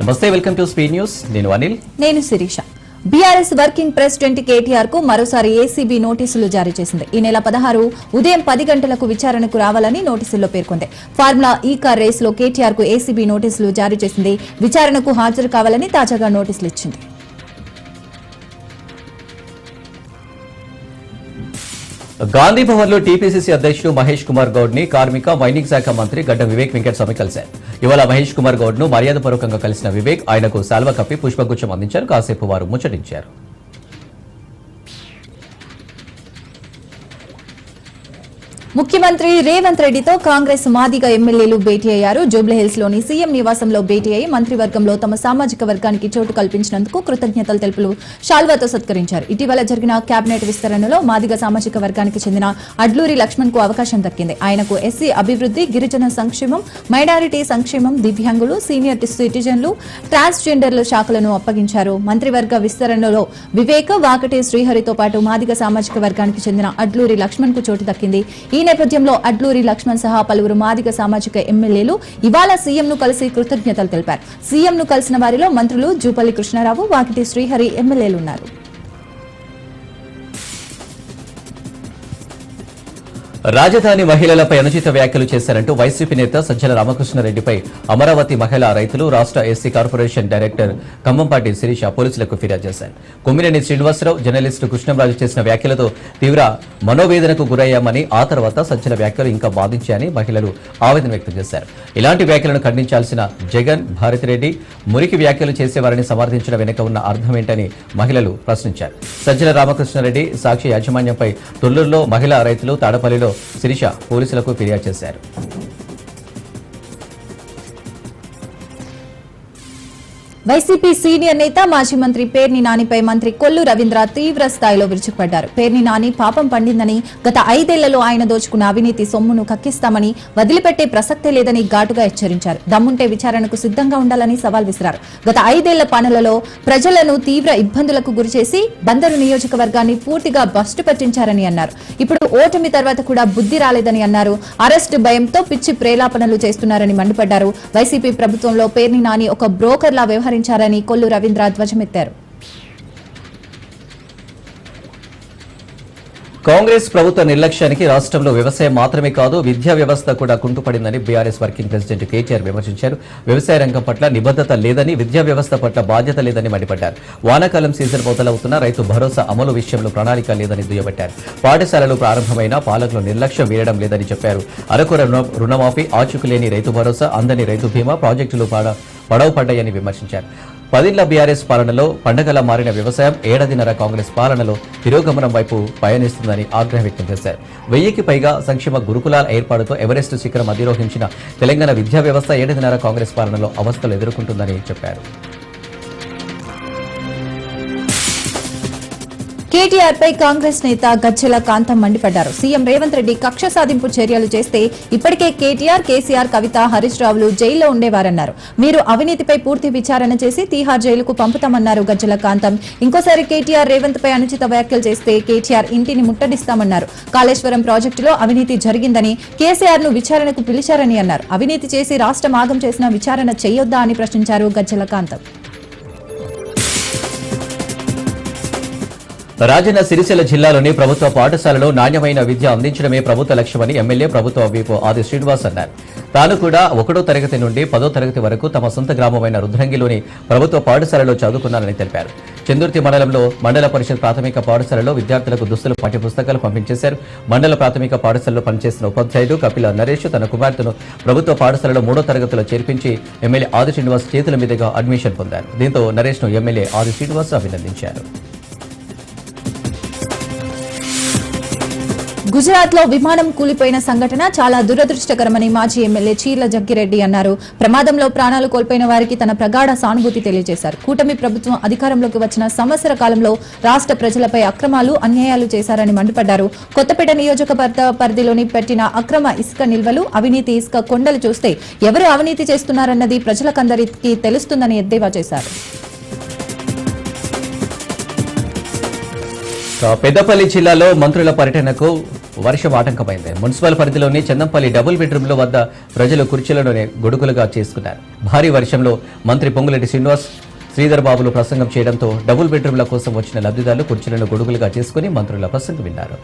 నమస్తే, welcome to speed news. నేను అనిల్. నేను శిరీష. బీఆర్ఎస్ వర్కింగ్ ప్రెసిడెంట్ కేటీఆర్ కు మరోసారి ఏసీబీ నోటీసులు జారీ చేసింది. ఈ నెల 16 ఉదయం 10 గంటలకు విచారణకు రావాలని నోటీసుల్లో పేర్కొంది. ఫార్ములా ఈ కార్ రేసులో కేటీఆర్ కు ఏసీబీ నోటీసులు జారీ చేసింది. విచారణకు హాజరు కావాలని తాజాగా నోటీసులు ఇచ్చింది. గాంధీ భవన్ లో టీపీసీసీ అధ్యక్షుడు మహేష్ కుమార్ గౌడ్ ని కార్మిక మైనింగ్ శాఖ మంత్రి గడ్డం వివేక్ వెంకటస్వామి కలిశారు. ఇవాళ మహేష్ కుమార్ గౌడ్ ను మర్యాదపూర్వకంగా కలిసిన వివేక్ ఆయనకు శాల్వా కప్పి పుష్పగుచ్చం అందించారు. కాసేపు వారు ముచ్చటించారు. ముఖ్యమంత్రి రేవంత్ రెడ్డితో కాంగ్రెస్ మాదిగ ఎమ్మెల్యేలు భేటీ అయ్యారు. జూబ్లీహిల్స్ లోని సీఎం నివాసంలో భేటీ అయ్యి మంత్రివర్గంలో తమ సామాజిక వర్గానికి చోటు కల్పించినందుకు కృతజ్ఞతలు తెలుపుతూ షాల్వాతో సత్కరించారు. ఇటీవల జరిగిన కేబినెట్ విస్తరణలో మాదిగ సామాజిక వర్గానికి చెందిన అడ్లూరి లక్ష్మణ్ కు అవకాశం దక్కింది. ఆయనకు ఎస్సీ అభివృద్ధి, గిరిజన సంక్షేమం, మైనారిటీ సంక్షేమం, దివ్యాంగులు, సీనియర్ సిటిజన్లు, ట్రాన్స్జెండర్ల శాఖలను అప్పగించారు. మంత్రివర్గ విస్తరణలో వివేక్, వాకటి శ్రీహరితో పాటు మాదిగ సామాజిక వర్గానికి చెందిన అడ్లూరి లక్ష్మణ్ కు చోటు దక్కింది. ఈ నేపథ్యంలో అడ్లూరి లక్ష్మణ్ సహా పలువురు మాదిగ సామాజిక ఎమ్మెల్యేలు ఇవాళ సీఎంను కలిసి కృతజ్ఞతలు తెలిపారు. సీఎంను కలిసిన వారిలో మంత్రులు జూపల్లి కృష్ణారావు, వాకిటి శ్రీహరి ఎమ్మెల్యేలున్నారు. రాజధాని మహిళలపై అనుచిత వ్యాఖ్యలు చేశారంటూ వైసీపీ నేత సజ్జల రామకృష్ణారెడ్డిపై అమరావతి మహిళా రైతులు రాష్ట్ర SC corporation director Kambhampati Sirisha పోలీసులకు ఫిర్యాదు చేశారు. కొమ్మినేని శ్రీనివాసరావు, జర్నలిస్టు కృష్ణంరాజు చేసిన వ్యాఖ్యలతో తీవ్ర మనోవేదనకు గురయ్యామని, ఆ తర్వాత సజ్జల వ్యాఖ్యలు ఇంకా బాధించాయని మహిళలు ఆవేదన వ్యక్తం చేశారు. ఇలాంటి వ్యాఖ్యలను ఖండించాల్సిన జగన్, భారతిరెడ్డి మురికి వ్యాఖ్యలు చేసేవారని సమర్థించడం వెనుక ఉన్న అర్థమేంటని మహిళలు ప్రశ్నించారు. సజ్జల రామకృష్ణారెడ్డి సాక్షి యాజమాన్యంపై తొల్లూరులో మహిళా రైతులు, తాడపల్లిలో శిరీష పోలీసులకు ఫిర్యాదు చేశారు. వైసీపీ సీనియర్ నేత మాజీ మంత్రి పేర్ని నానిపై మంత్రి కొల్లు రవీంద్ర తీవ్ర స్థాయిలో విరుచుకుపడ్డారు. పేర్ని నాని పాపం పండిందని, గత 5 ఏళ్లలో ఆయన దోచుకున్న అవినీతి సొమ్మును కక్కిస్తామని, వదిలిపెట్టే ప్రసక్తే లేదని ఘాటుగా హెచ్చరించారు. దమ్ముంటే విచారణకు సిద్ధంగా ఉండాలని సవాల్ విసిరారు. గత 5 ఏళ్ల పాలనలో ప్రజలను తీవ్ర ఇబ్బందులకు గురిచేసి బందరు నియోజకవర్గాన్ని పూర్తిగా బస్టు పట్టించారని అన్నారు. ఇప్పుడు ఓటమి తర్వాత కూడా బుద్ధి రాలేదని అన్నారు. అరెస్టు భయంతో పిచ్చి ప్రేలాపనలు చేస్తున్నారని మండిపడ్డారు. వైసీపీ ప్రభుత్వంలో పేర్ని నాని ఒక బ్రోకర్లా వ్యవహరించారని కొల్లు రవీంద్ర ధ్వజమెత్తారు. కాంగ్రెస్ ప్రభుత్వ నిర్లక్ష్యానికి రాష్ట్రంలో వ్యవసాయం మాత్రమే కాదు, విద్యా వ్యవస్థ కూడా కుంటుపడిందని బీఆర్ఎస్ వర్కింగ్ ప్రెసిడెంట్ కేటీఆర్ విమర్శించారు. వ్యవసాయ రంగం పట్ల నిబద్ధత లేదని, విద్యా వ్యవస్థ పట్ల బాధ్యత లేదని మండిపడ్డారు. వానాకాలం సీజన్ మొదలవుతున్న రైతు భరోసా అమలు విషయంలో ప్రణాళిక లేదని దుయ్యబట్టారు. పాఠశాలలు ప్రారంభమైన పాలకులు నిర్లక్ష్యం వీయడం లేదని చెప్పారు. అరకొర రుణమాఫీ, ఆచూకులేని రైతు భరోసా, అందని రైతు బీమా ప్రాజెక్టులు పడవ పడ్డాయని విమర్శించారు. 10 ఏళ్ల బీఆర్ఎస్ పాలనలో పండగలా మారిన వ్యవసాయం ఏడాదిన్నర కాంగ్రెస్ పాలనలో తిరోగమనం వైపు పయనిస్తుందని ఆగ్రహం వ్యక్తం చేశారు. 1000కి పైగా సంక్షేమ గురుకులాల ఏర్పాటుతో ఎవరెస్ట్ శిఖరం అధిరోహించిన తెలంగాణ విద్యా వ్యవస్థ ఏడాదిన్నర కాంగ్రెస్ పాలనలో అవస్థలు ఎదుర్కొంటుందని చెప్పారు. కేటీఆర్ పై కాంగ్రెస్ నేత గజ్జెల కాంతం మండిపడ్డారు. సీఎం రేవంత్ రెడ్డి కక్ష సాధింపు చర్యలు చేస్తే ఇప్పటికే కేటీఆర్, కేసీఆర్, కవిత, హరీష్ రావులు జైల్లో ఉండేవారన్నారు. మీరు అవినీతిపై పూర్తి విచారణ చేసి తీహార్ జైలుకు పంపుతామన్నారు గజ్జెల కాంతం. ఇంకోసారి కేటీఆర్, రేవంత్ పై అనుచిత వ్యాఖ్యలు చేస్తే కేటీఆర్ ఇంటిని ముట్టడిస్తామన్నారు. కాళేశ్వరం ప్రాజెక్టులో అవినీతి జరిగిందని, కేసీఆర్ ను విచారణకు పిలిచారని అన్నారు. అవినీతి చేసి రాష్ట్రం ఆగం చేసిన విచారణ చేయొద్దా అని ప్రశ్నించారు గజ్జెల కాంతం. రాజన్న సిరిసిల్ల జిల్లాలోని ప్రభుత్వ పాఠశాలలో నాణ్యమైన విద్య అందించడమే ప్రభుత్వ లక్ష్యమని ఎమ్మెల్యే, ప్రభుత్వ వీపో ఆది శ్రీనివాస్ అన్నారు. తాను కూడా 1వ తరగతి నుండి 10వ తరగతి వరకు తమ సొంత గ్రామమైన రుద్రంగిలోని ప్రభుత్వ పాఠశాలలో చదువుకున్నానని తెలిపారు. చందుర్తి మండలంలో మండల పరిషత్ ప్రాథమిక పాఠశాలలో విద్యార్థులకు దుస్తులు, పాఠ్యపుస్తకాలు పంపించేశారు. మండల ప్రాథమిక పాఠశాలలో పనిచేస్తున్న ఉపాధ్యాయుడు కపిల నరేష్ తన కుమార్తెను ప్రభుత్వ పాఠశాలలో 3వ తరగతిలో చేర్పించి ఎమ్మెల్యే ఆది శ్రీనివాస్ చేతుల మీదుగా అడ్మిషన్ పొందారు. దీంతో నరేష్ ను ఎమ్మెల్యే ఆది శ్రీనివాస్ అభినందించారు. గుజరాత్ లో విమానం కూలిపోయిన సంఘటన చాలా దురదృష్టకరమని మాజీ ఎమ్మెల్యే చీర్ల జగ్గిరెడ్డి అన్నారు. ప్రమాదంలో ప్రాణాలు కోల్పోయిన వారికి తన ప్రగాఢ సానుభూతి తెలియజేశారు. కూటమి ప్రభుత్వం అధికారంలోకి వచ్చిన సంవత్సర కాలంలో రాష్ట్ర ప్రజలపై అక్రమాలు, అన్యాయాలు చేశారని మండిపడ్డారు. కొత్తపేట నియోజకవర్గ పరిధిలోని పెట్టిన అక్రమ ఇసుక నిల్వలు, అవినీతి ఇసుక కొండలు చూస్తే ఎవరు అవినీతి చేస్తున్నారన్నది ప్రజలకందరికీ తెలుస్తుందని ఎద్దేవా చేశారు. పెద్దపల్లి జిల్లాలో మంత్రుల పర్యటనకు వర్షం ఆటంకమైంది. మున్సిపల్ పరిధిలోని చందంపల్లి డబుల్ బెడ్రూమ్ల వద్ద ప్రజలు కుర్చీలలోనే గొడుగులుగా చేసుకున్నారు. భారీ వర్షంలో మంత్రి పొంగులేటి శ్రీనివాస్, శ్రీధర్ బాబులు ప్రసంగం చేయడంతో డబుల్ బెడ్రూమ్ల కోసం వచ్చిన లబ్ధిదారులు కుర్చీలను గొడుగులుగా చేసుకుని మంత్రుల ప్రసంగం విన్నారు.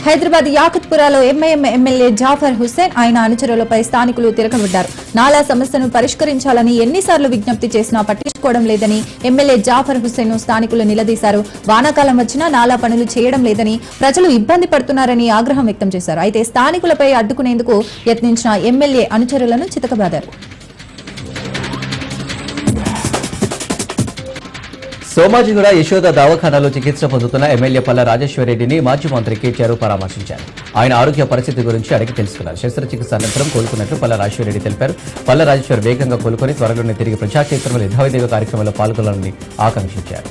హైదరాబాద్ యాకుత్పురాలో ఎంఐఎం ఎమ్మెల్యే జాఫర్ హుస్సేన్ ఆయన అనుచరులపై స్థానికులు తిరగబడ్డారు. నాలా సమస్యను పరిష్కరించాలని ఎన్నిసార్లు విజ్ఞప్తి చేసినా పట్టించుకోవడం లేదని ఎమ్మెల్యే జాఫర్ హుస్సేన్ స్థానికులు నిలదీశారు. వానాకాలం వచ్చినా నాలా పనులు చేయడం లేదని, ప్రజలు ఇబ్బంది పడుతున్నారని ఆగ్రహం వ్యక్తం చేశారు. అయితే స్థానికులపై అడ్డుకునేందుకు యత్నించిన ఎమ్మెల్యే అనుచరులను చితకబాదారు. సోమాజిగూడ యశోద దవాఖానాలో చికిత్స పొందుతున్న ఎమ్మెల్యే పల్ల రాజేశ్వరరెడ్డిని మాజీ మంత్రి కేటీఆర్ పరామర్శించారు. ఆయన ఆరోగ్య పరిస్థితి గురించి అడిగి తెలుసుకున్నారు. శస్త్రచికిత్స అనంతరం కోలుకున్నట్లు పల్ల రాజేశ్వరరెడ్డి తెలిపారు. పల్ల రాజేశ్వర్ వేగంగా కోలుకొని త్వరలోనే తిరిగి ప్రజాక్షేత్రంలో యథావిధిగా కార్యక్రమంలో పాల్గొనాలని ఆకాంక్షించారు.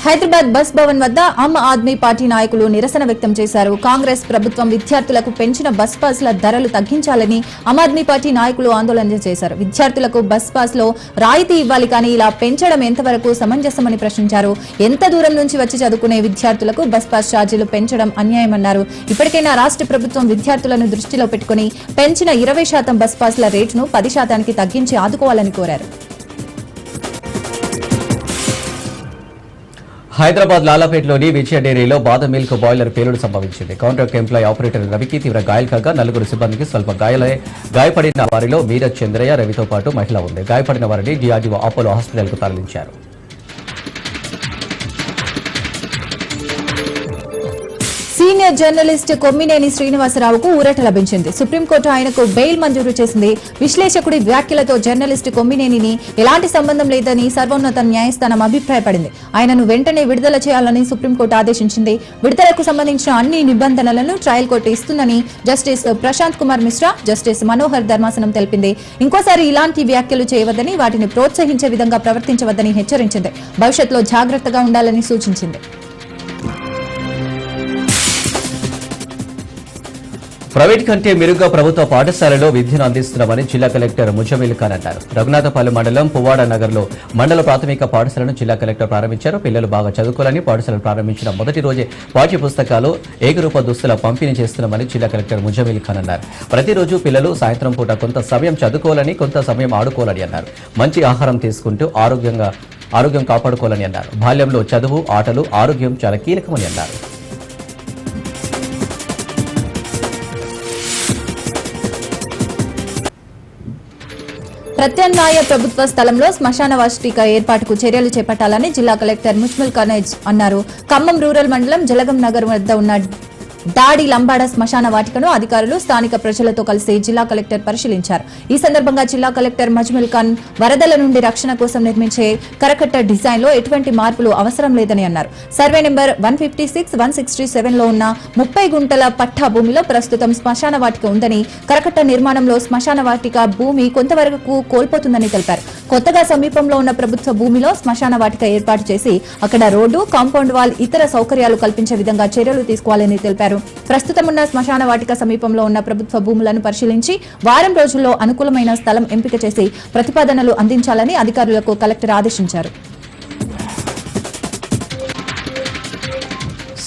హైదరాబాద్ బస్ భవన్ వద్ద ఆమ్ ఆద్మీ పార్టీ నాయకులు నిరసన వ్యక్తం చేశారు. కాంగ్రెస్ ప్రభుత్వం విద్యార్థులకు పెంచిన బస్ పాస్ల ధరలు తగ్గించాలని ఆమ్ ఆద్మీ పార్టీ నాయకులు ఆందోళన చేశారు. విద్యార్థులకు బస్ పాస్ లో రాయితీ ఇవ్వాలి, కానీ ఇలా పెంచడం ఎంతవరకు సమంజసమని ప్రశ్నించారు. ఎంత దూరం నుంచి వచ్చి చదువుకునే విద్యార్థులకు బస్ పాస్ ఛార్జీలు పెంచడం అన్యాయమన్నారు. ఇప్పటికైనా రాష్ట్ర ప్రభుత్వం విద్యార్థులను దృష్టిలో పెట్టుకుని పెంచిన 20% బస్ పాస్ల రేటును 10% తగ్గించి ఆదుకోవాలని కోరారు. హైదరాబాద్ లాలాపేటలోని విజయ డైరీలో బాదం మిల్క్ బాయిలర్ పేలుడు సంభవించింది. కాంట్రాక్ట్ ఎంప్లాయ్ ఆపరేటర్ రవికి తీవ్ర గాయాలు కాగా 4 సిబ్బందికి స్వల్ప గాయపడిన వారిలో మీరజ్ చంద్రయ్య, రవితో పాటు మహిళ ఉంది. గాయపడిన వారిని డిఆర్డీఓ అపోలో హాస్పిటల్కు తరలించారు. సీనియర్ జర్నలిస్ట్ కొమ్మినేని శ్రీనివాసరావుకు ఊరట లభించింది. సుప్రీంకోర్టు ఆయనకు బెయిల్ మంజూరు చేసింది. విశ్లేషకుడి వ్యాఖ్యలతో జర్నలిస్ట్ కొమ్మినేనిని ఎలాంటి సంబంధం లేదని సర్వోన్నత న్యాయస్థానం అభిప్రాయపడింది. ఆయనను వెంటనే విడుదల చేయాలని సుప్రీంకోర్టు ఆదేశించింది. విడుదలకు సంబంధించిన అన్ని నిబంధనలను ట్రయల్ కోర్టు ఇస్తుందని జస్టిస్ ప్రశాంత్ కుమార్ మిశ్రా, జస్టిస్ మనోహర్ ధర్మాసనం తెలిపింది. ఇంకోసారి ఇలాంటి వ్యాఖ్యలు చేయవద్దని, వాటిని ప్రోత్సహించే విధంగా ప్రవర్తించవద్దని హెచ్చరించింది. భవిష్యత్తులో జాగ్రత్తగా ఉండాలని సూచించింది. ప్రైవేట్ కంటే మెరుగ్గా ప్రభుత్వ పాఠశాలలో విద్యను అందిస్తున్నామని జిల్లా కలెక్టర్ ముజమిల్ ఖాన్ అన్నారు. రఘునాథపల్లి మండలం పువ్వాడ నగర్లో మండల ప్రాథమిక పాఠశాలను జిల్లా కలెక్టర్ ప్రారంభించారు. పిల్లలు బాగా చదువుకోవాలని పాఠశాలను ప్రారంభించిన మొదటి రోజే పాఠ్య పుస్తకాలు, ఏకరూప దుస్తుల పంపిణీ చేస్తున్నామని జిల్లా కలెక్టర్ ముజమిల్ ఖాన్ అన్నారు. ప్రతిరోజు పిల్లలు సాయంత్రం పూట కొంత సమయం చదువుకోవాలని, కొంత సమయం ఆడుకోవాలని అన్నారు. మంచి ఆహారం తీసుకుంటూ ఆరోగ్యం కాపాడుకోవాలని అన్నారు. బాల్యంలో చదువు, ఆటలు, ఆరోగ్యం చాలా కీలకమని అన్నారు. ప్రత్యామ్నాయ ప్రభుత్వ స్థలంలో శ్మశాన వాటిక ఏర్పాటుకు చర్యలు చేపట్టాలని జిల్లా కలెక్టర్ ముజ్మిల్ ఖాన్ అన్నారు. ఖమ్మం రూరల్ మండలం జలగం నగర్ వద్ద ఉన్న దాడి లంబాడ శ్మశాన వాటికను అధికారులు స్థానిక ప్రజలతో కలిసి జిల్లా కలెక్టర్ పరిశీలించారు. ఈ సందర్భంగా జిల్లా కలెక్టర్ ముజ్మిల్ ఖాన్ వరదల నుండి రక్షణ కోసం నిర్మించే కరకట్ట డిజైన్ లో ఎటువంటి మార్పులు అవసరం లేదని అన్నారు. సర్వే నెంబర్ 156, 167 లో ఉన్న 30 గుంటల పట్టా భూమిలో ప్రస్తుతం శ్మశాన వాటిక ఉందని, కరకట్ట నిర్మాణంలో శ్మశాన వాటిక భూమి కొంతవరకు కోల్పోతుందని తెలిపారు. కొత్తగా సమీపంలో ఉన్న ప్రభుత్వ భూమిలో శ్మశాన వాటిక ఏర్పాటు చేసి అక్కడ రోడ్డు, కాంపౌండ్ వాల్, ఇతర సౌకర్యాలు కల్పించే విధంగా చర్యలు తీసుకోవాలని తెలిపారు. ప్రస్తుతం ఉన్న శ్మశాన వాటిక సమీపంలో ఉన్న ప్రభుత్వ భూములను పరిశీలించి వారం రోజుల్లో అనుకూలమైన స్థలం ఎంపిక చేసి ప్రతిపాదనలు అందించాలని అధికారులకు కలెక్టర్ ఆదేశించారు.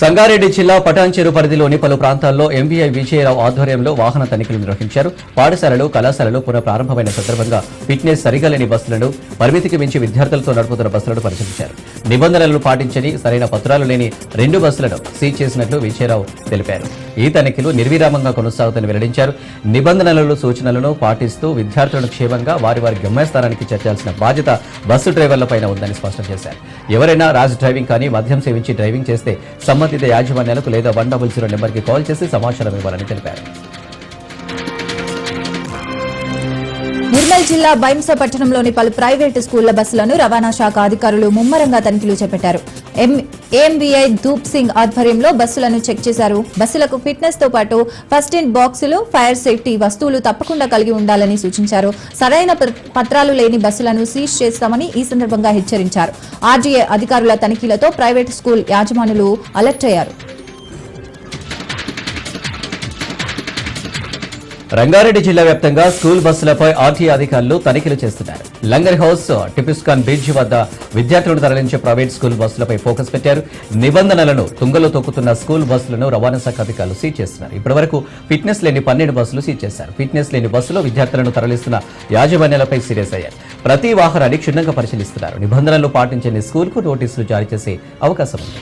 సంగారెడ్డి జిల్లా పటాన్చెరు పరిధిలోని పలు ప్రాంతాల్లో ఎంబీఐ విజయరావు ఆధ్వర్యంలో వాహన తనిఖీలు నిర్వహించారు. పాఠశాలలు, కళాశాలలు పునః ప్రారంభమైన సందర్భంగా ఫిట్నెస్ సరిగా లేని బస్సులను, పరిమితికి మించి విద్యార్థులతో నడుపుతున్న బస్సులను పరిశీలించారు. నిబంధనలను పాటించని, సరైన పత్రాలు లేని 2 బస్సులను సీజ్ చేసినట్లు విజయరావు తెలిపారు. ఈ తనిఖీలు నిర్విరామంగా కొనసాగుతాయని వెల్లడించారు. నిబంధనలను, సూచనలను పాటిస్తూ విద్యార్థులను క్షేమంగా వారి గమ్యస్థానానికి చేర్చాల్సిన బాధ్యత బస్సు డ్రైవర్లపైన ఉందని స్పష్టం చేశారు. ఎవరైనా ర్యాష్ డ్రైవింగ్ కానీ మద్యం సేవించి డ్రైవింగ్ చేస్తే సంబంధిత యాజమాన్యాలకు లేదా 100 నెంబర్కి కాల్ చేసి సమాచారం ఇవ్వాలని తెలిపారు. నిర్మల్ జిల్లా బైంస పట్టణంలోని పలు ప్రైవేటు స్కూళ్ల బస్సులను రవాణా శాఖ అధికారులు ముమ్మరంగా తనిఖీలు చేపట్టారు. ఏఎంబీఐ ధూప్ సింగ్ ఆధ్వర్యంలో బస్సులను చెక్ చేశారు. బస్సులకు ఫిట్నెస్ తో పాటు ఫస్ట్ ఎయిడ్ బాక్సులు, ఫైర్ సేఫ్టీ వస్తువులు తప్పకుండా కలిగి ఉండాలని సూచించారు. సరైన పత్రాలు లేని బస్సులను సీజ్ చేస్తామని ఈ సందర్భంగా హెచ్చరించారు. ఆర్డీఏ అధికారుల తనిఖీలతో ప్రైవేటు స్కూల్ యాజమానులు అలర్ట్ అయ్యారు. రంగారెడ్డి జిల్లా వ్యాప్తంగా స్కూల్ బస్సులపై ఆర్టీఏ అధికారులు తనిఖీలు చేస్తున్నారు. లంగర్ హౌస్, టిపిస్కాన్ బ్రిడ్జ్ వద్ద విద్యార్థులను తరలించే ప్రైవేట్ స్కూల్ బస్సులపై ఫోకస్ పెట్టారు. నిబంధనలను తుంగలో తొక్కుతున్న స్కూల్ బస్సులను రవాణా శాఖ అధికారులు సీజ్ చేస్తున్నారు. ఇప్పటివరకు ఫిట్నెస్ లేని 12 బస్సులు సీజ్ చేశారు. ఫిట్నెస్ లేని బస్సులో విద్యార్థులను తరలిస్తున్న యాజమాన్యాలపై సీరియస్ అయ్యారు. ప్రతి వాహనాన్ని క్షుణ్ణంగా పరిశీలిస్తున్నారు. నిబంధనలు పాటించని స్కూల్కు నోటీసులు జారీ చేసే అవకాశం ఉంది.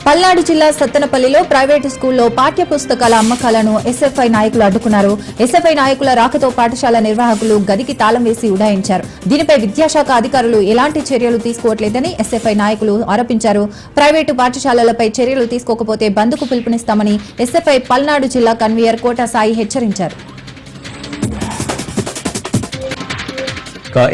పల్నాడు జిల్లా సత్తెనపల్లిలో ప్రైవేటు స్కూల్లో పాఠ్య పుస్తకాల అమ్మకాలను ఎస్ఎఫ్ఐ నాయకులు అడ్డుకున్నారు. ఎస్ఎఫ్ఐ నాయకుల రాకతో పాఠశాల నిర్వాహకులు గదికి తాళం వేసి ఉడాయించారు. దీనిపై విద్యాశాఖ అధికారులు ఎలాంటి చర్యలు తీసుకోవట్లేదని ఎస్ఎఫ్ఐ నాయకులు ఆరోపించారు. ప్రైవేటు పాఠశాలలపై చర్యలు తీసుకోకపోతే బంద్కు పిలుపునిస్తామని ఎస్ఎఫ్ఐ పల్నాడు జిల్లా కన్వీనర్ కోట సాయి హెచ్చరించారు.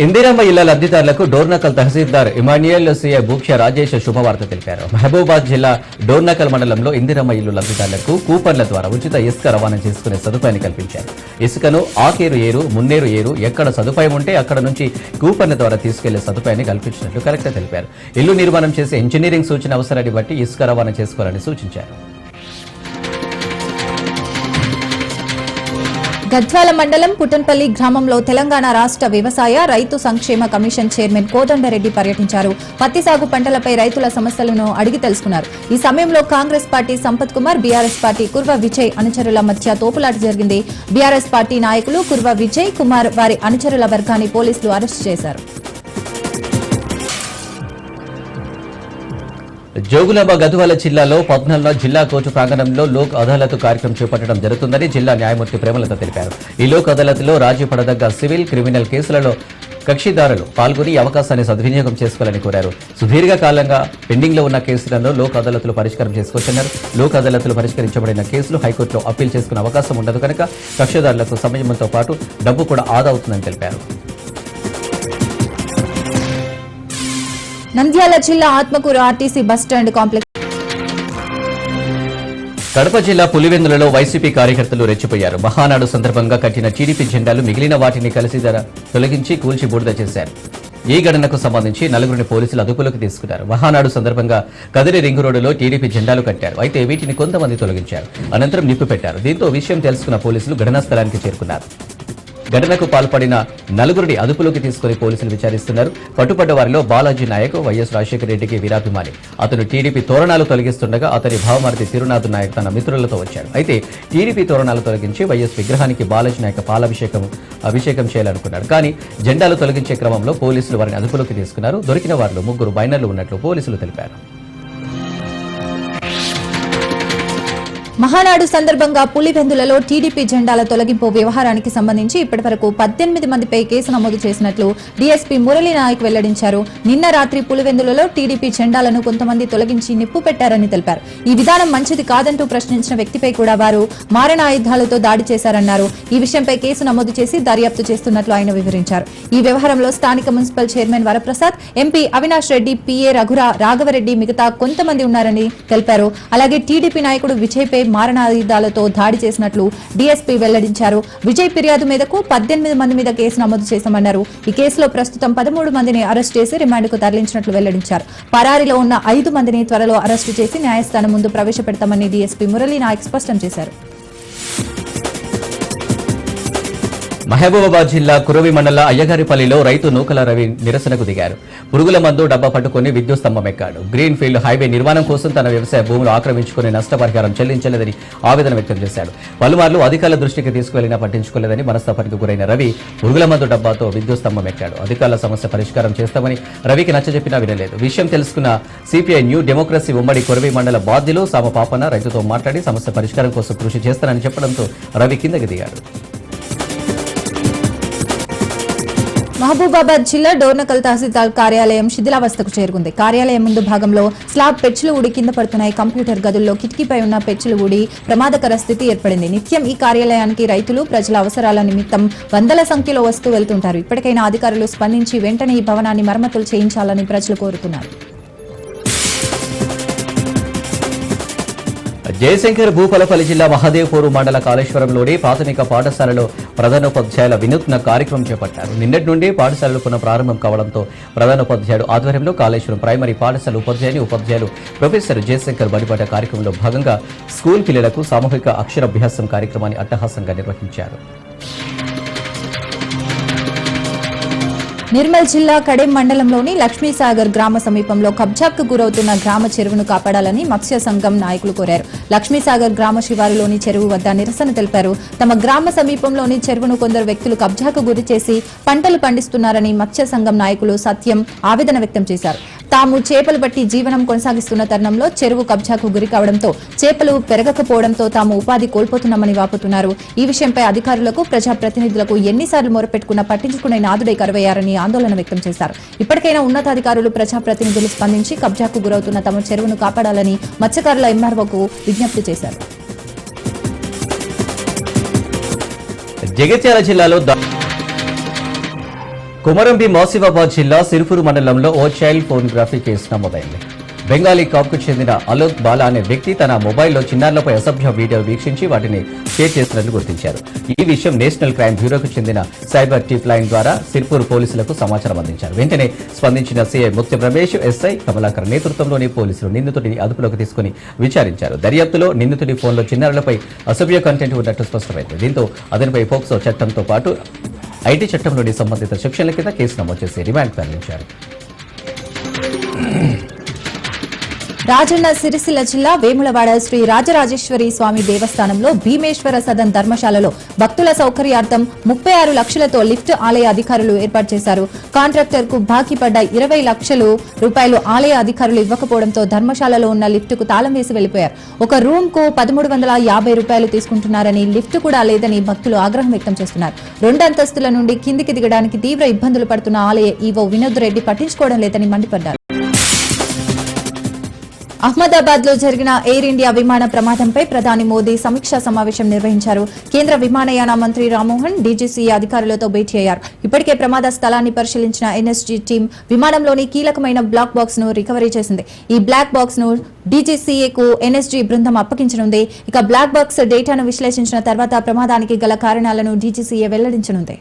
ఇందిరమ్మ ఇళ్ల లబ్ధిదారులకు డోర్నకల్ తహసీల్దార్ ఇమాన్యుయల్, సీఐ భూక్ష రాజేష్ శుభవార్త తెలిపారు. మహబూబాద్ జిల్లా డోర్నకల్ మండలంలో ఇందిరమ్మ ఇల్లు లబ్ధిదారులకు కూపన్ల ద్వారా ఉచిత ఇసుక రవాణా చేసుకునే సదుపాయాన్ని కల్పించారు. ఇసుకను ఆకేరు ఏరు, మున్నేరు ఏరు ఎక్కడ సదుపాయం ఉంటే అక్కడ నుంచి కూపన్ల ద్వారా తీసుకెళ్లే సదుపాయాన్ని కల్పించినట్లు కలెక్టర్ తెలిపారు. ఇల్లు నిర్మాణం చేసే ఇంజనీరింగ్ సూచన అవసరాన్ని బట్టి ఇసుక రవాణా చేసుకోవాలని సూచించారు. గద్వాల మండలం పుట్టన్పల్లి గ్రామంలో తెలంగాణ రాష్ట్ర వ్యవసాయ రైతు సంక్షేమ కమిషన్ చైర్మన్ కోదండరెడ్డి పర్యటించారు. పత్తి సాగు పంటలపై రైతుల సమస్యలను అడిగి తెలుసుకున్నారు. ఈ సమయంలో Congress party Sampath Kumar, BRS party Kurva Vijay అనుచరుల మధ్య తోపులాట జరిగింది. బీఆర్ఎస్ పార్టీ నాయకులు కుర్వ విజయ్ కుమార్ వారి అనుచరుల వర్గాన్ని పోలీసులు అరెస్టు చేశారు. జోగులాంబ గద్వాల జిల్లాలో 14వ జిల్లా కోర్టు ప్రాంగణంలో లోక్ అదాలత్ కార్యక్రమం చేపట్టడం జరుగుతుందని జిల్లా న్యాయమూర్తి ప్రేమలత తెలిపారు. ఈ లోక్ అదాలత్లో రాజీ పడదగ్గ సివిల్, క్రిమినల్ కేసులలో కక్షిదారులు పాల్గొని అవకాశాన్ని సద్వినియోగం చేసుకోవాలని కోరారు. సుదీర్ఘకాలంగా పెండింగ్లో ఉన్న కేసులను లోక్ అదాలత్లో పరిష్కారం చేసుకోవచ్చన్నారు. లోక్ అదాలత్లో పరిష్కరించబడిన కేసులు హైకోర్టులో అప్పీల్ చేసుకునే అవకాశం ఉండదు కనుక కక్షిదారులకు సమయంతో పాటు డబ్బు కూడా ఆదా అవుతుందని తెలిపారు. నంద్యాల జిల్లా Atmakur RTC bus stand complex Kadapa జిల్లా పులివెందులలో వైసీపీ కార్యకర్తలు రెచ్చిపోయారు. మహానాడు సందర్భంగా కట్టిన టీడీపీ జెండాలు మిగిలిన వాటిని కలిసి తొలగించి కూల్చి బూడిద చేశారు. ఈ ఘటనకు సంబంధించి 4 పోలీసులు అదుపులోకి తీసుకున్నారు. మహానాడు సందర్భంగా కదిరి రింగ్ రోడ్డులో టీడీపీ జెండాలు కట్టారు. అయితే వీటిని కొంతమంది తొలగించారు. అనంతరం నిప్పు పెట్టారు. దీంతో విషయం తెలుసుకున్న పోలీసులు ఘటనా స్థలానికి చేరుకున్నారు. ఘటనకు పాల్పడిన 4 అదుపులోకి తీసుకుని పోలీసులు విచారిస్తున్నారు. పట్టుబడ్డ వారిలో బాలాజీ నాయక్ వైఎస్ రాజశేఖర రెడ్డికి వీరాభిమాని. అతను టీడీపీ తోరణాలు తొలగిస్తుండగా అతని భావమరిది తిరునాథ్ నాయక్ తన మిత్రులతో వచ్చాడు. అయితే టీడీపీ తోరణాలు తొలగించి వైఎస్ విగ్రహానికి బాలాజీ నాయక్ అభిషేకం చేయాలనుకున్నాడు. కానీ జెండాలు తొలగించే క్రమంలో పోలీసులు వారిని అదుపులోకి తీసుకున్నారు. దొరికిన వారిలో 3 మైనర్లు ఉన్నట్లు పోలీసులు తెలిపారు. మహానాడు సందర్భంగా పులివెందులలో టీడీపీ జెండాల తొలగింపు వ్యవహారానికి సంబంధించి ఇప్పటివరకు 18 మందిపై కేసు నమోదు చేసినట్లు డీఎస్పీ మురళీ నాయక్ వెల్లడించారు. నిన్న రాత్రి పులివెందులలో టీడీపీ జెండాలను కొంతమంది తొలగించి నిప్పు పెట్టారని తెలిపారు. ఈ విధానం మంచిది కాదంటూ ప్రశ్నించిన వ్యక్తిపై కూడా వారు మారణాయుధాలతో దాడి చేశారన్నారు. ఈ విషయంపై కేసు నమోదు చేసి దర్యాప్తు చేస్తున్నట్లు ఆయన వివరించారు. ఈ వ్యవహారంలో స్థానిక municipal chairman Varaprasad, MP Avinash Reddy, PA Raghavareddy మిగతా కొంతమంది ఉన్నారని తెలిపారు. అలాగే టీడీపీ నాయకుడు విజయ్పై మారణాయుధాలతో దాడి చేసినట్లు డీఎస్పీ వెల్లడించారు. విజయ్ ఫిర్యాదు మీదకు 18 మంది మీద కేసు నమోదు చేశామన్నారు. ఈ కేసులో ప్రస్తుతం 13 మందిని అరెస్టు చేసి రిమాండ్కు తరలించినట్లు వెల్లడించారు. పరారీలో ఉన్న 5 మందిని త్వరలో అరెస్టు చేసి న్యాయస్థానం ముందు ప్రవేశపెడతామని డీఎస్పీ మురళీ నాయక్ స్పష్టం చేశారు. మహబూబాబాద్ జిల్లా కురవి మండల అయ్యగారిపల్లిలో రైతు నూకల రవి నిరసనకు దిగారు. పురుగుల మందు డబ్బా పట్టుకుని విద్యుత్ స్తంభం ఎక్కాడు. గ్రీన్ ఫీల్డ్ హైవే నిర్మాణం కోసం తన వ్యవసాయ భూములు ఆక్రమించుకుని నష్టపరిహారం చెల్లించలేదని ఆవేదన వ్యక్తం చేశాడు. పలుమార్లు అధికారుల దృష్టికి తీసుకువెళ్లినా పట్టించుకోలేదని మనస్తాపానికి గురైన రవి పురుగుల మందు డబ్బాతో విద్యుత్ స్తంభం ఎక్కాడు. అధికారుల సమస్య పరిష్కారం చేస్తామని రవికి నచ్చజెప్పినా వినలేదు. విషయం తెలుసుకున్న సిపిఐ న్యూ డెమోక్రసీ ఉమ్మడి కురవి మండల బాధ్యులు సామ పాపన రైతుతో మాట్లాడి సమస్య పరిష్కారం కోసం కృషి చేస్తానని చెప్పడంతో రవి కిందకి దిగాడు. మహబూబాబాద్ జిల్లా డోర్నకల్ తహసీల్దార్ కార్యాలయం శిథిలావస్థకు చేరుకుంది. కార్యాలయం ముందు భాగంలో స్లాబ్ పెచ్చులు ఊడి కింద పడుతున్నాయి. కంప్యూటర్ గదుల్లో కిటికీపై ఉన్న పెచ్చులు ఊడి ప్రమాదకర స్థితి ఏర్పడింది. నిత్యం ఈ కార్యాలయానికి రైతులు ప్రజల అవసరాల నిమిత్తం వందల సంఖ్యలో వస్తూ వెళ్తుంటారు. ఇప్పటికైనా అధికారులు స్పందించి వెంటనే ఈ భవనాన్ని మరమ్మతులు చేయించాలని ప్రజలు కోరుతున్నారు. జయశంకర్ భూపాలపల్లి జిల్లా మహదేవ్పూర్ మండల కాళేశ్వరంలోని ప్రాథమిక పాఠశాలలో ప్రధానోపాధ్యాయుల వినూత్న కార్యక్రమం చేపట్టారు. నిన్నటి నుండి పాఠశాలలు పునః ప్రారంభం కావడంతో ప్రధానోపాధ్యాయుడు ఆధ్వర్యంలో కాళేశ్వరం ప్రైమరీ పాఠశాల ఉపాధ్యాయులు ప్రొఫెసర్ జయశంకర్ బడిపాట కార్యక్రమంలో భాగంగా స్కూల్ పిల్లలకు సామూహిక అక్షరాభ్యాసం కార్యక్రమాన్ని అట్టహాసంగా నిర్వహించారు. నిర్మల్ జిల్లా కడెం మండలంలోని లక్ష్మీసాగర్ గ్రామ సమీపంలో కబ్జాకు గురవుతున్న గ్రామ చెరువును కాపాడాలని మత్స్య సంఘం నాయకులు కోరారు. లక్ష్మీసాగర్ గ్రామ శివారులోని చెరువు వద్ద నిరసన తెలిపారు. తమ గ్రామ సమీపంలోని చెరువును కొందరు వ్యక్తులు కబ్జాకు గురి చేసి పంటలు పండిస్తున్నారని మత్స్య సంఘం నాయకులు సత్యం ఆవేదన వ్యక్తం చేశారు. తాము చేపలు బట్టి జీవనం కొనసాగిస్తున్న తరుణంలో చెరువు కబ్జాకు గురి కావడంతో చేపలు పెరగకపోవడంతో తాము ఉపాధి కోల్పోతున్నామని వాపోతున్నారు. ఈ విషయంపై అధికారులకు ప్రజాప్రతినిధులకు ఎన్నిసార్లు మొరపెట్టుకున్నా పట్టించుకునే నాదుడై కరువయ్యారని ఆందోళన వ్యక్తం చేశారు. ఇప్పటికైనా ఉన్నతాధికారులు ప్రజాప్రతినిధులు స్పందించి కబ్జాకు గురవుతున్న తమ చెరువును కాపాడాలని మత్స్యకారుల ఎంఆర్ఓకు విజ్ఞప్తి చేశారు. జగిత్యాల జిల్లాలో కొమరంభీం ఆసిఫాబాద్ జిల్లా సిరుపూరు మండలంలో ఓ చైల్డ్ ఫోర్నోగ్రఫీ కేసు నమోదైంది. బెంగాలీ కాప్కు చెందిన అలోక్ బాలా అనే వ్యక్తి తన మొబైల్లో చిన్నారులపై అసభ్య వీడియో వీక్షించి వాటిని షేర్ చేసినట్లు గుర్తించారు. ఈ విషయం నేషనల్ క్రైమ్ బ్యూరోకు చెందిన సైబర్ టిప్ లైన్ ద్వారా సిర్పూర్ పోలీసులకు సమాచారం అందించారు. వెంటనే స్పందించిన సీఐ ముత్యం రమేష్, ఎస్ఐ కమలాకర్ నేతృత్వంలోని పోలీసులు నిందితుడిని అదుపులోకి తీసుకుని విచారించారు. దర్యాప్తులో నిందితుడి ఫోన్లో చిన్నారులపై అసభ్య కంటెంట్ ఉన్నట్టు స్పష్టమైంది. దీంతో అతనిపై పోక్సో చట్టంతో పాటు ఐటీ చట్టంలోని సంబంధిత సెక్షన్ల కింద కేసు నమోదు చేసి రిమాండ్ తరలించారు. రాజన్న సిరిసిల్ల జిల్లా వేములవాడ శ్రీ రాజరాజేశ్వరి స్వామి దేవస్థానంలో భీమేశ్వర సదన్ ధర్మశాలలో భక్తుల సౌకర్యార్థం 36 లక్షలతో లిఫ్ట్ ఆలయ అధికారులు ఏర్పాటు చేశారు. కాంట్రాక్టర్ కు బాకీ పడ్డ 20 లక్షల రూపాయలు ఆలయ అధికారులు ఇవ్వకపోవడంతో ధర్మశాలలో ఉన్న లిఫ్ట్ కు తాళం వేసి వెళ్లిపోయారు. ఒక రూమ్ కు 1350 రూపాయలు తీసుకుంటున్నారని, లిఫ్ట్ కూడా లేదని భక్తులు ఆగ్రహం వ్యక్తం చేస్తున్నారు. 2 అంతస్తుల నుండి కిందికి దిగడానికి తీవ్ర ఇబ్బందులు పడుతున్న ఆలయ ఈవో వినోద్ రెడ్డి పట్టించుకోవడం లేదని మండిపడ్డారు. అహ్మదాబాద్ లో జరిగిన ఎయిర్ ఇండియా విమాన ప్రమాదంపై ప్రధాని మోదీ సమీక్షా సమావేశం నిర్వహించారు. కేంద్ర విమానయాన మంత్రి రామ్మోహన్ డీజీసీఏ అధికారులతో భేటీ అయ్యారు. ఇప్పటికే ప్రమాద స్థలాన్ని పరిశీలించిన ఎన్ఎస్జీ టీం విమానంలోని కీలకమైన బ్లాక్ బాక్స్ ను రికవరీ చేసింది. ఈ బ్లాక్ బాక్స్ ను డీజీసీఏకు ఎన్ఎస్జీ బృందం అప్పగించనుంది. ఇక బ్లాక్ బాక్స్ డేటాను విశ్లేషించిన తర్వాత ప్రమాదానికి గల కారణాలను డీజీసీఏ వెల్లడించనుంది.